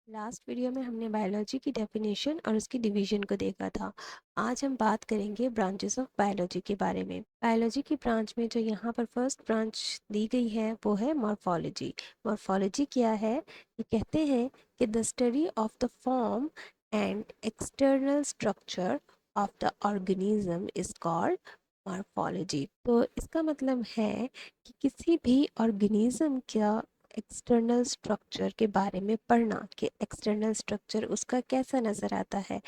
Last video में हमने biology की डेफिनेशन और उसकी डिवीजन को देखा था। आज हम बात करेंगे ब्रांचेस ऑफ बायोलॉजी के बारे में। बायोलॉजी की ब्रांच में जो यहाँ पर फर्स्ट ब्रांच दी गई है वो है मॉर्फोलॉजी। मॉर्फोलॉजी क्या है? ये कहते हैं कि the study of the form and external structure of the organism is called morphology. तो इसका मतलब है कि किसी भी ऑर्गेनिज्म का एक्सटर्नल स्ट्रक्चर के बारे में पढ़ना कि एक्सटर्नल स्ट्रक्चर उसका कैसा नज़र आता है।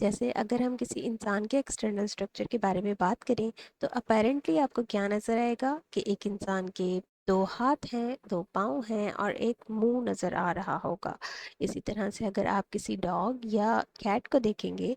जैसे अगर हम किसी इंसान के एक्सटर्नल स्ट्रक्चर के बारे में बात करें तो अपेरेंटली आपको क्या नज़र आएगा कि एक इंसान के दो हाथ हैं, दो पाँव हैं और एक मुंह नज़र आ रहा होगा। इसी तरह से अगर आप किसी डॉग या कैट को देखेंगे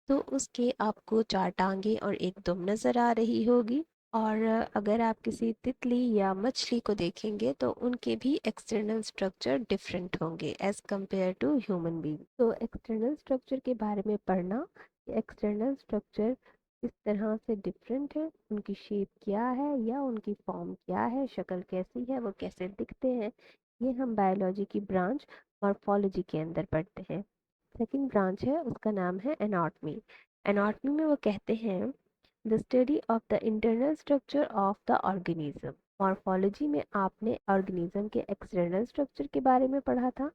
तो उसके आपको चार टांगे और एक दुम नज़र आ रही होगी। और अगर आप किसी तितली या मछली को देखेंगे तो उनके भी एक्सटर्नल स्ट्रक्चर डिफरेंट होंगे as compare to human being. तो एक्सटर्नल स्ट्रक्चर के बारे में पढ़ना, एक्सटर्नल स्ट्रक्चर किस तरह से डिफरेंट है, उनकी शेप क्या है या उनकी फॉर्म क्या है, शक्ल कैसी है, वो कैसे दिखते हैं, ये हम बायोलॉजी की ब्रांच मॉर्फोलॉजी के अंदर पढ़ते हैं। सेकंड ब्रांच है, उसका नाम है एनाटॉमी। एनाटॉमी में वो कहते हैं the study of the internal structure of the organism. Morphology में आपने ऑर्गेनिज्म के एक्सटर्नल स्ट्रक्चर के बारे में पढ़ा था।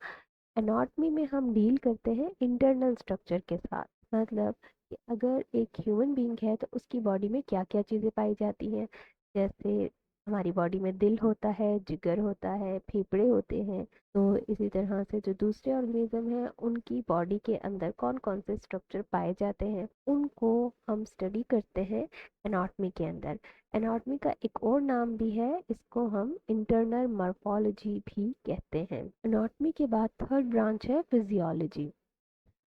एनाटॉमी में हम डील करते हैं इंटरनल स्ट्रक्चर के साथ। मतलब कि अगर एक ह्यूमन बीइंग है तो उसकी बॉडी में क्या क्या चीज़ें पाई जाती हैं। जैसे हमारी बॉडी में दिल होता है, जिगर होता है, फेफड़े होते हैं। तो इसी तरह से जो दूसरे ऑर्गेनिज्म हैं उनकी बॉडी के अंदर कौन कौन से स्ट्रक्चर पाए जाते हैं उनको हम स्टडी करते हैं एनाटॉमी के अंदर। एनाटॉमी का एक और नाम भी है, इसको हम इंटरनल मॉर्फोलॉजी भी कहते हैं। एनाटॉमी के बाद थर्ड ब्रांच है फिजियोलॉजी।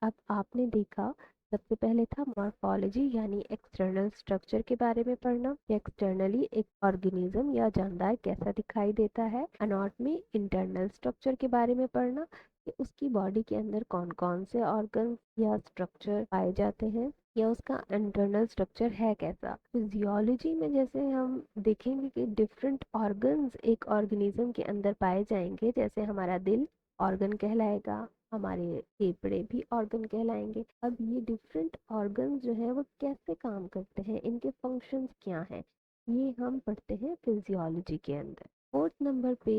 अब आपने देखा सबसे पहले था मॉर्फोलॉजी यानी एक्सटर्नल स्ट्रक्चर के बारे में पढ़ना कि एक्सटर्नली एक ऑर्गेनिज्म या जानदार कैसा दिखाई देता है। एनाटॉमी इंटरनल स्ट्रक्चर के बारे में पढ़ना कि उसकी बॉडी के अंदर कौन कौन से ऑर्गन या स्ट्रक्चर पाए जाते हैं या उसका इंटरनल स्ट्रक्चर है कैसा। फिजियोलॉजी में जैसे हम देखेंगे कि डिफरेंट ऑर्गन्स एक ऑर्गेनिज्म के अंदर पाए जाएंगे, जैसे हमारा दिल ऑर्गन कहलाएगा, हमारे फेफड़े भी ऑर्गन कहलाएंगे। अब ये डिफरेंट ऑर्गन्स जो है वो कैसे काम करते हैं, इनके फंक्शंस क्या हैं, ये हम पढ़ते हैं फिजियोलॉजी के अंदर। फोर्थ नंबर पे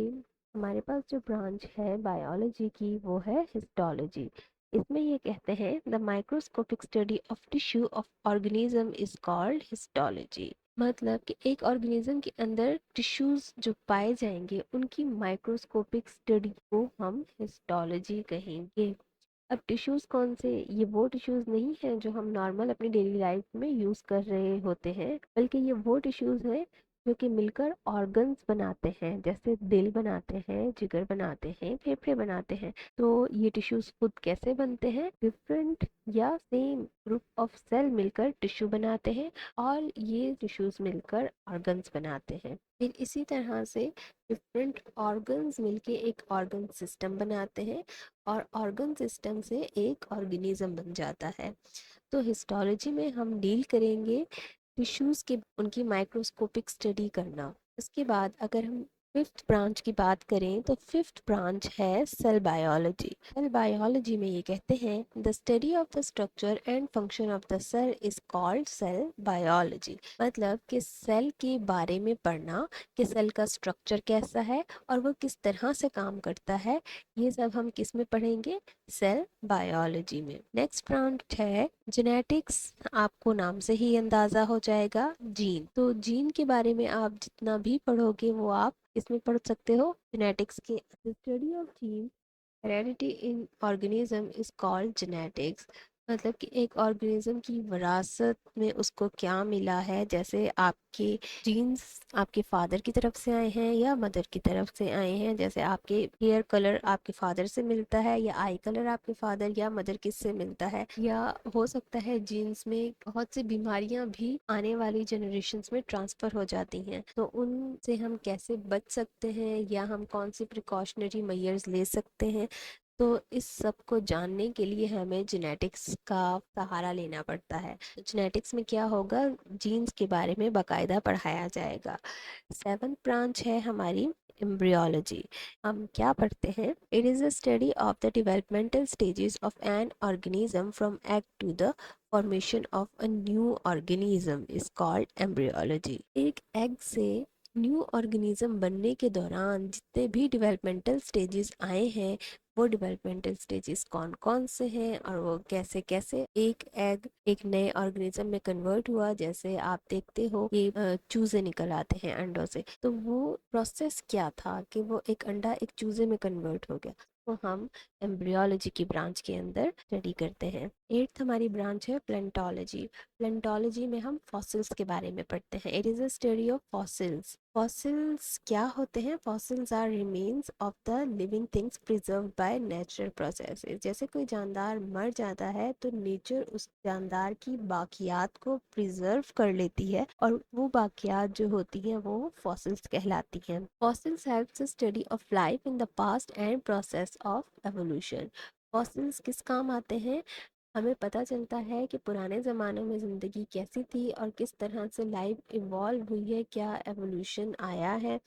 हमारे पास जो ब्रांच है बायोलॉजी की वो है हिस्टोलॉजी। इसमें ये कहते हैं the microscopic study of tissue of organism is called histology. मतलब कि एक ऑर्गेनिज्म के अंदर टिश्यूज जो पाए जाएंगे उनकी माइक्रोस्कोपिक स्टडी को हम हिस्टोलॉजी कहेंगे। अब टिश्यूज कौन से? ये वो टिश्यूज नहीं है जो हम नॉर्मल अपनी डेली लाइफ में यूज कर रहे होते हैं, बल्कि ये वो टिश्यूज हैं जो कि मिलकर ऑर्गन्स बनाते हैं, जैसे दिल बनाते हैं, जिगर बनाते हैं, फेफड़े बनाते हैं। तो ये टिश्यूज खुद कैसे बनते हैं? डिफरेंट या सेम ग्रुप ऑफ सेल मिलकर टिश्यू बनाते हैं और ये टिश्यूज मिलकर ऑर्गन्स बनाते हैं। फिर इसी तरह से डिफरेंट ऑर्गन्स मिलके एक ऑर्गन सिस्टम बनाते हैं और ऑर्गन सिस्टम से एक ऑर्गेनिज्म बन जाता है। तो हिस्टोलॉजी में हम डील करेंगे टिश्यूज़ के उनकी माइक्रोस्कोपिक स्टडी करना। उसके बाद अगर हम फिफ्थ ब्रांच की बात करें तो फिफ्थ ब्रांच है सेल बायोलॉजी। सेल बायोलॉजी में ये कहते हैं the study of the structure and function of the cell is called cell biology. मतलब कि सेल के बारे में पढ़ना कि सेल का स्ट्रक्चर कैसा है और वो किस तरह से काम करता है, ये सब हम किस में पढ़ेंगे? सेल बायोलॉजी में। नेक्स्ट ब्रांच है जेनेटिक्स। आपको नाम से ही अंदाजा हो जाएगा, जीन। तो जीन के बारे में आप जितना भी पढ़ोगे वो आप इसमें पढ़ सकते हो जेनेटिक्स के। Study of gene heredity in organism is called genetics. मतलब कि एक ऑर्गेनिज्म की विरासत में उसको क्या मिला है, जैसे आपके जीन्स आपके फादर की तरफ से आए हैं या मदर की तरफ से आए हैं। जैसे आपके हेयर कलर आपके फादर से मिलता है या आई कलर आपके फादर या मदर किससे मिलता है, या हो सकता है जीन्स में बहुत सी बीमारियां भी आने वाली जनरेशन्स में ट्रांसफर हो जाती हैं। तो उनसे हम कैसे बच सकते हैं या हम कौन सी प्रिकॉशनरी मेजर्स ले सकते हैं, तो इस सब को जानने के लिए हमें जेनेटिक्स का सहारा लेना पड़ता है। तो जेनेटिक्स में क्या होगा, जीन्स के बारे में बाकायदा पढ़ाया जाएगा। सेवन्थ ब्रांच है हमारी एम्ब्रियोलॉजी। हम क्या पढ़ते हैं? It is a study of the developmental stages of an organism from egg to the formation of a new organism is called embryology. एक एग से न्यू ऑर्गेनिज्म बनने के दौरान जितने भी डेवलपमेंटल स्टेजेस आए हैं, वो डेवलपमेंटल स्टेजेस कौन कौन से हैं और वो कैसे कैसे एक एग एक नए ऑर्गेनिज्म में कन्वर्ट हुआ। जैसे आप देखते हो ये चूजे निकल आते हैं अंडों से, तो वो प्रोसेस क्या था कि वो एक अंडा एक चूजे में कन्वर्ट हो गया, वो हम एम्ब्रियोलॉजी की ब्रांच के अंदर स्टडी करते हैं। एट्थ हमारी ब्रांच है प्लेंटोलॉजी। प्लेंटोलॉजी में हम फॉसिल्स के बारे में पढ़ते हैं। It is a study of fossils. Fossils क्या होते हैं? Fossils are remains of the living things preserved by natural processes. जैसे कोई जानदार मर जाता है तो नेचर उस जानदार की बाकियात को प्रिजर्व कर लेती है और वो बाकियात जो होती हैं वो फॉसिल्स कहलाती हैं। Fossils helps study of life in the past and process of evolution. Fossils किस काम आते हैं? हमें पता चलता है कि पुराने ज़मानों में ज़िंदगी कैसी थी और किस तरह से लाइफ इवॉल्व हुई है, क्या एवोल्यूशन आया है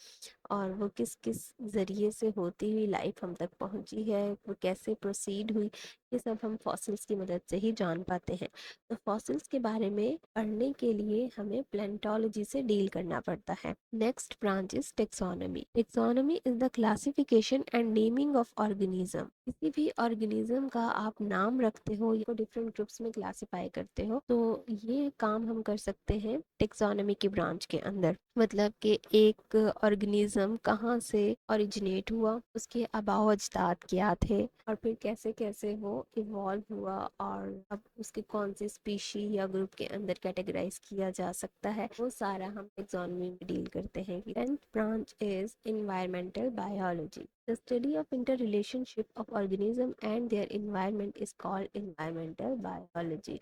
और वो किस किस ज़रिए से होती हुई लाइफ हम तक पहुंची है, वो कैसे प्रोसीड हुई, ये सब हम फॉसिल्स की मदद से ही जान पाते हैं। तो फॉसिल्स के बारे में पढ़ने के लिए हमें प्लेंटोलॉजी से डील करना पड़ता है। Next branch is taxonomy. Taxonomy is the classification and naming of organism. किसी भी ऑर्गेनिज्म का आप नाम रखते हो या डिफरेंट ग्रुप्स में क्लासिफाई करते हो, तो ये काम हम कर सकते हैं टेक्सोनॉमी की ब्रांच के अंदर। मतलब कि एक ऑर्गेनिज्म कहाँ से ओरिजिनेट हुआ, उसके आबाओ अजदाद क्या थे और फिर कैसे कैसे वो इवॉल्व हुआ और अब उसके कौन से स्पीशी या ग्रुप के अंदर कैटेगराइज किया जा सकता है, वो सारा हम टेक्सोनॉमी में डील करते हैं। Tenth branch is environmental biology. The study of interrelationship of organism and their environment is called environmental biology.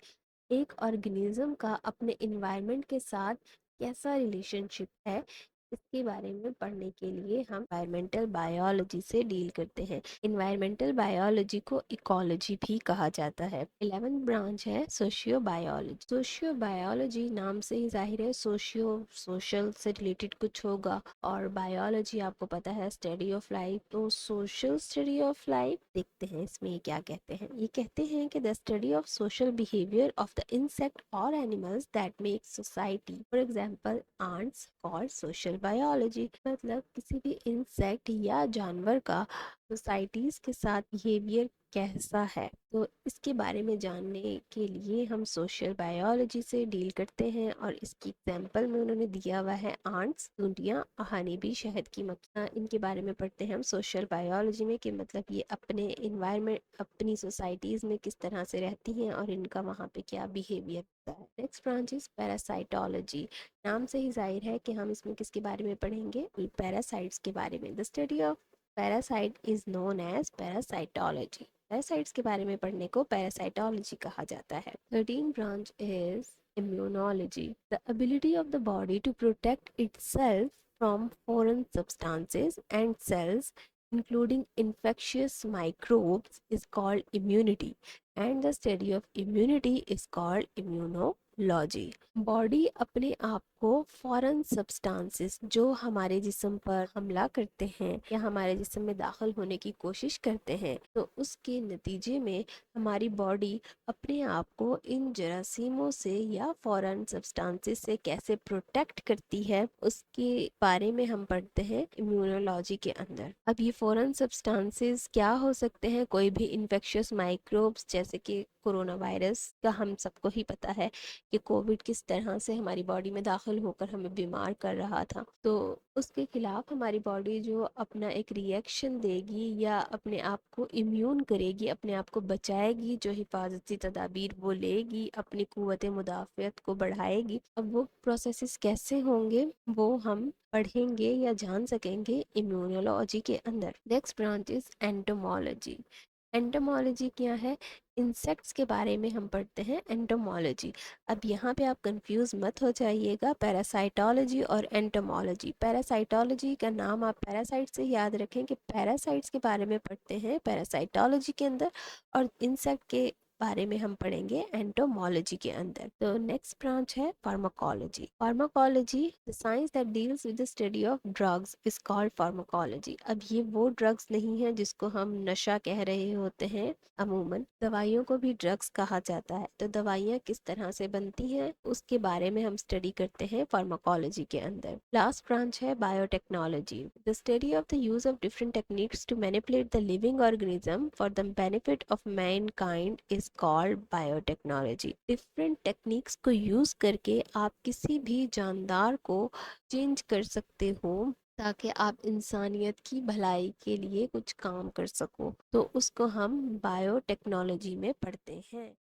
एक ऑर्गेनिज्म का अपने इन्वायरमेंट के साथ कैसा रिलेशनशिप है, इसके बारे में पढ़ने के लिए हम एनवायरमेंटल बायोलॉजी से डील करते हैं। इन्वायरमेंटल बायोलॉजी को इकोलॉजी भी कहा जाता है। 11th ब्रांच है सोशियो बायोलॉजी। सोशियो बायोलॉजी नाम से ही जाहिर है सोशियो सोशल से रिलेटेड कुछ होगा और बायोलॉजी आपको पता है स्टडी ऑफ लाइफ। तो सोशल स्टडी ऑफ लाइफ देखते हैं इसमें ये क्या कहते हैं। ये कहते हैं कि the study of social behaviour of the insect और animals that make society, for example ants और सोशल बायोलॉजी। मतलब किसी भी इंसेक्ट या जानवर का सोसाइटीज के साथ बिहेवियर कैसा है, तो इसके बारे में जानने के लिए हम सोशल बायोलॉजी से डील करते हैं। और इसकी एग्जांपल में उन्होंने दिया हुआ है आंट्स, चूंटियाँ, हनी बी, शहद की मक्खियाँ। इनके बारे में पढ़ते हैं हम सोशल बायोलॉजी में कि मतलब ये अपने इन्वायरमेंट अपनी सोसाइटीज़ में किस तरह से रहती हैं और इनका वहाँ पे क्या बिहेवियर होता है। Next branch is parasitology. नाम से ही जाहिर है कि हम इसमें किसके बारे में पढ़ेंगे? पैरासाइट्स के बारे में। The study of parasite is known as parasitology. Parasites के बारे में पढ़ने को पैरासाइटोलॉजी कहा जाता है। 13 branch is immunology, the ability of the body to protect itself from foreign substances and cells including infectious microbes is called immunity, and the study of immunity is called immunology. Body अपने आप को foreign substances जो हमारे जिस्म पर हमला करते हैं या हमारे जिस्म में दाखिल होने की कोशिश करते हैं, तो उसके नतीजे में हमारी बॉडी अपने आप को इन जरासीमों से या फॉरेन सब्सटेंसेस से कैसे प्रोटेक्ट करती है, उसके बारे में हम पढ़ते हैं इम्यूनोलॉजी के अंदर। अब ये फॉरेन सब्सटेंसेस क्या हो सकते हैं? कोई भी इन्फेक्शियस माइक्रोब्स, जैसे कि कोरोना वायरस का हम सबको ही पता है कि कोविड किस तरह से हमारी बॉडी में दाखिल होकर हमें बीमार कर रहा था, तो उसके खिलाफ हमारी बॉडी जो अपना एक रिएक्शन देगी या अपने आप को इम्यून करेगी, अपने आप को बचाएगी, जो हिफाजती तदाबीर वो लेगी, अपनी कुव्वत मुदाफ़ियत को बढ़ाएगी। अब वो प्रोसेसेस कैसे होंगे वो हम पढ़ेंगे या जान सकेंगे इम्यूनोलॉजी के अंदर। Next branch is entomology. Entomology क्या है? इंसेक्ट्स के बारे में हम पढ़ते हैं एंटोमोलॉजी। अब यहाँ पे आप कंफ्यूज मत हो जाइएगा पैरासाइटोलॉजी और एंटोमोलॉजी। पैरासाइटोलॉजी का नाम आप पैरासाइट से याद रखें कि पैरासाइट्स के बारे में पढ़ते हैं पैरासाइटोलॉजी के अंदर, और इंसेक्ट के बारे में हम पढ़ेंगे एंटोमोलॉजी के अंदर। तो नेक्स्ट ब्रांच है pharmacology. Pharmacology, the science that deals with the study of drugs is called pharmacology. अब ये वो ड्रग्स नहीं है जिसको हम नशा कह रहे होते हैं। अमूमन दवाइयों को भी ड्रग्स कहा जाता है। तो दवाइयाँ किस तरह से बनती हैं उसके बारे में हम स्टडी करते हैं फार्माकोलॉजी के अंदर। लास्ट ब्रांच है biotechnology, the study of the use of different techniques to manipulate the living organism for the benefit of mankind is called biotechnology. Different techniques को यूज करके आप किसी भी जानदार को चेंज कर सकते हो ताकि आप इंसानियत की भलाई के लिए कुछ काम कर सको। तो उसको हम बायोटेक्नोलॉजी में पढ़ते हैं।